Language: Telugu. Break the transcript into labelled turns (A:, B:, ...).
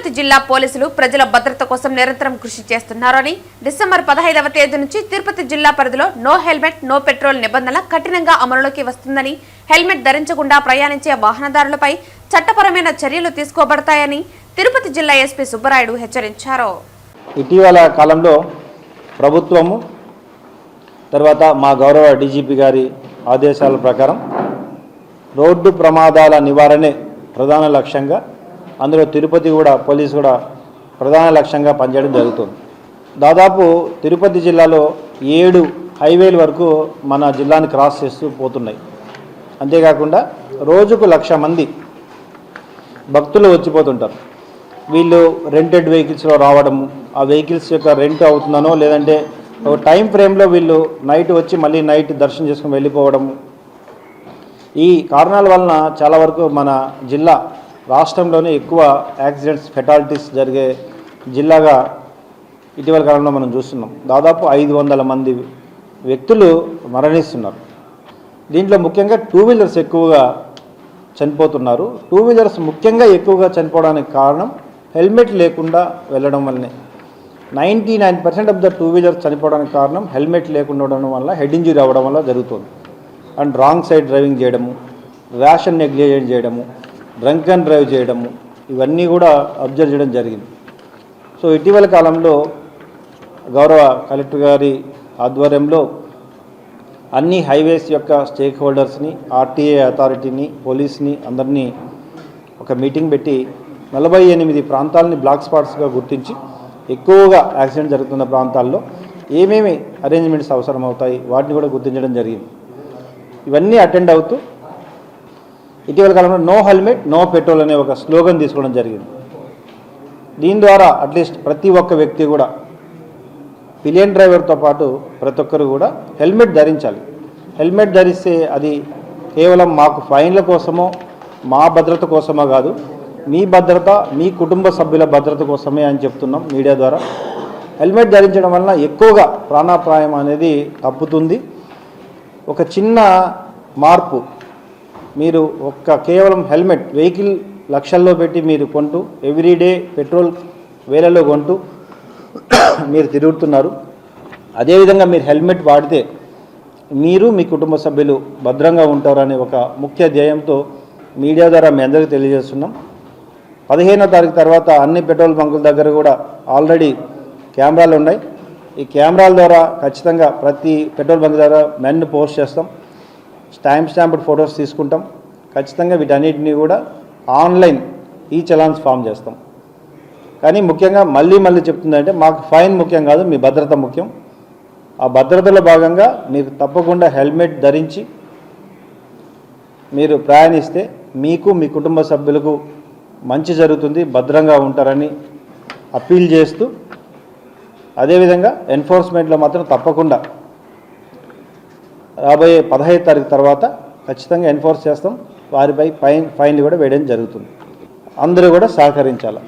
A: తిరుపతి జిల్లా పోలీసులు ప్రజల భద్రత కోసం నిరంతరం కృషి చేస్తున్నారని డిసెంబర్ 15వ తేదీ నుంచి తిరుపతి జిల్లా పరిధిలో నో హెల్మెట్ నో పెట్రోల్ నిబంధన కఠినంగా అమలులోకి వస్తుందని, హెల్మెట్ ధరించకుండా ప్రయాణించే వాహనదారులపై చట్టపరమైన చర్యలు తీసుకోబడతాయని తిరుపతి జిల్లా ఎస్పీ సుబ్బరాయుడు హెచ్చరించారు.
B: ఇటీవల కాలంలో ప్రభుత్వము తర్వాత మా గౌరవ డీజీపీ గారి ఆదేశాల ప్రకారం రోడ్డు ప్రమాదాల నివారణే ప్రధాన లక్ష్యంగా, అందులో తిరుపతి కూడా పోలీసు కూడా ప్రధాన లక్ష్యంగా పనిచేయడం జరుగుతుంది. దాదాపు తిరుపతి జిల్లాలో 7 హైవేల వరకు మన జిల్లాని క్రాస్ చేస్తూ పోతున్నాయి. అంతేకాకుండా రోజుకు 1,00,000 మంది భక్తులు వచ్చిపోతుంటారు. వీళ్ళు రెంటెడ్ వెహికల్స్లో రావడము, ఆ వెహికల్స్ యొక్క రెంట్ అవుతుందనో లేదంటే టైం ఫ్రేమ్లో వీళ్ళు నైట్ వచ్చి మళ్ళీ నైట్ దర్శనం చేసుకుని వెళ్ళిపోవడము, ఈ కారణాల వలన చాలా వరకు మన జిల్లా రాష్ట్రంలోనే ఎక్కువ యాక్సిడెంట్స్ ఫెటాలిటీస్ జరిగే జిల్లాగా ఇటీవల కాలంలో మనం చూస్తున్నాం. దాదాపు 500 మంది వ్యక్తులు మరణిస్తున్నారు. దీంట్లో ముఖ్యంగా 2 వీలర్స్ ఎక్కువగా చనిపోతున్నారు. 2 వీలర్స్ ముఖ్యంగా ఎక్కువగా చనిపోవడానికి కారణం హెల్మెట్ లేకుండా వెళ్ళడం వల్లనే. 99% ఆఫ్ ద 2 వీలర్స్ చనిపోవడానికి కారణం హెల్మెట్ లేకుండా ఉండడం వల్ల, హెడ్ ఇంజరీ అవ్వడం వల్ల జరుగుతుంది. అండ్ రాంగ్ సైడ్ డ్రైవింగ్ చేయడము, ర్యాష్ అండ్ నెగ్లిజెంట్ చేయడము, డ్రంక్ అండ్ డ్రైవ్ చేయడము, ఇవన్నీ కూడా అబ్జర్వ్ చేయడం జరిగింది. సో ఇటీవల కాలంలో గౌరవ కలెక్టర్ గారి ఆధ్వర్యంలో అన్ని హైవేస్ యొక్క స్టేక్ హోల్డర్స్ని, ఆర్టీఏ అథారిటీని, పోలీస్ని అందరినీ ఒక మీటింగ్ పెట్టి 48 ప్రాంతాలని బ్లాక్ స్పాట్స్గా గుర్తించి ఎక్కువగా యాక్సిడెంట్ జరుగుతున్న ప్రాంతాల్లో ఏమేమి అరేంజ్మెంట్స్ అవసరం అవుతాయి వాటిని కూడా గుర్తించడం జరిగింది. ఇవన్నీ అటెండ్ అవుతూ ఇటీవల కాలంలో నో హెల్మెట్ నో పెట్రోల్ అనే ఒక స్లోగన్ తీసుకోవడం జరిగింది. దీని ద్వారా అట్లీస్ట్ ప్రతి ఒక్క వ్యక్తి కూడా, పిలియన్ డ్రైవర్తో పాటు ప్రతి ఒక్కరు కూడా హెల్మెట్ ధరించాలి. హెల్మెట్ ధరిస్తే అది కేవలం మాకు ఫైన్ల కోసమో మా భద్రత కోసమో కాదు, మీ భద్రత, మీ కుటుంబ సభ్యుల భద్రత కోసమే అని చెప్తున్నాం మీడియా ద్వారా. హెల్మెట్ ధరించడం వలన ఎక్కువగా ప్రాణాపాయం అనేది తప్పుతుంది. ఒక చిన్న మార్పు, మీరు కేవలం హెల్మెట్ వెహికల్ లక్షల్లో పెట్టి మీరు కొంటూ, ఎవ్రీడే పెట్రోల్ వేలలో కొంటూ మీరు తిరుగుతున్నారు. అదేవిధంగా మీరు హెల్మెట్ వాడితే మీరు మీ కుటుంబ సభ్యులు భద్రంగా ఉంటారనే ఒక ముఖ్య ధ్యేయంతో మీడియా ద్వారా మీ అందరికీ తెలియజేస్తున్నాం. 15వ తారీఖు తర్వాత అన్ని పెట్రోల్ బంకుల దగ్గర కూడా ఆల్రెడీ కెమెరాలు ఉన్నాయి. ఈ కెమెరాల ద్వారా ఖచ్చితంగా ప్రతి పెట్రోల్ బంక్ ద్వారా మెన్ను పోస్ట్ చేస్తాం, స్టాంప్డ్ ఫొటోస్ తీసుకుంటాం. ఖచ్చితంగా వీటన్నిటిని కూడా ఆన్లైన్ ఈ చలాన్స్ ఫామ్ చేస్తాం. కానీ ముఖ్యంగా మళ్ళీ చెప్తుందంటే, మాకు ఫైన్ ముఖ్యం కాదు, మీ భద్రత ముఖ్యం. ఆ భద్రతలో భాగంగా మీరు తప్పకుండా హెల్మెట్ ధరించి మీరు ప్రయాణిస్తే మీకు, మీ కుటుంబ సభ్యులకు మంచి జరుగుతుంది, భద్రంగా ఉంటారని అప్పీల్ చేస్తూ, అదేవిధంగా ఎన్ఫోర్స్మెంట్లో మాత్రం తప్పకుండా రాబోయే 15వ తారీఖు తర్వాత ఖచ్చితంగా ఎన్ఫోర్స్ చేస్తాం. వారిపై ఫైన్లు కూడా వేయడం జరుగుతుంది. అందరూ కూడా సహకరించాలి.